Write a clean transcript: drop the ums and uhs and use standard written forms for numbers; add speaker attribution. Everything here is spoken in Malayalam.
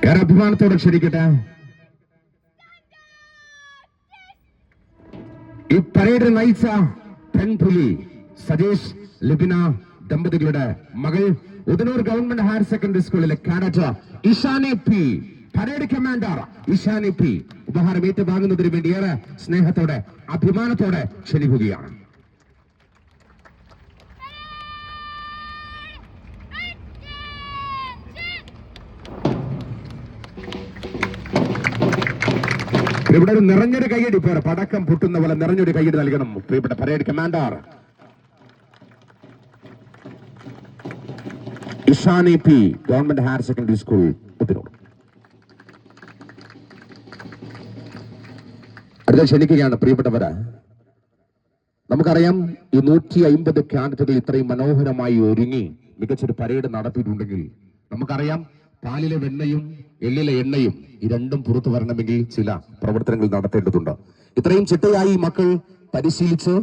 Speaker 1: ഏറെ അഭിമാനത്തോടെ ക്ഷണിക്കട്ടെ ഈ പരേഡ് നയിച്ച പെൺപുലി സജേഷ് ലിബിന ദമ്പതികളുടെ മകൾ ഉദനൂർ ഗവൺമെന്റ് ഹയർ സെക്കൻഡറി സ്കൂളിലെ cadet Ishani P, parade commander Ishani P ഉപഹാരം ഏറ്റുവാങ്ങുന്നതിന് വേണ്ടി ഏറെ സ്നേഹത്തോടെ അഭിമാനത്തോടെ ക്ഷണിക്കുകയാണ്. ഇവിടെ ഒരു നിറഞ്ഞൊരു കൈയടി പേർ പടക്കം പൊട്ടുന്ന പോലെ നിറഞ്ഞൊരു കൈയടി നൽകണം പ്രിയപ്പെട്ട parade commander Ishani P, government higher secondary school Udinur. അടുത്ത ക്ഷണിക്കുകയാണ് പ്രിയപ്പെട്ടവര്. നമുക്കറിയാം ഈ 150 കാഡറ്റുകൾ ഇത്രയും മനോഹരമായി ഒരുങ്ങി മികച്ചൊരു പരേഡ് നടത്തിയിട്ടുണ്ടെങ്കിൽ നമുക്കറിയാം പാലിലെ വെണ്ണയും എള്ളിലെ എണ്ണയും ഈ രണ്ടും പുറത്തു വരണമെങ്കിൽ ചില പ്രവർത്തനങ്ങൾ നടത്തേണ്ടതുണ്ട്. ഇത്രയും ചിട്ടയായി മക്കൾ പരിശീലിച്ച്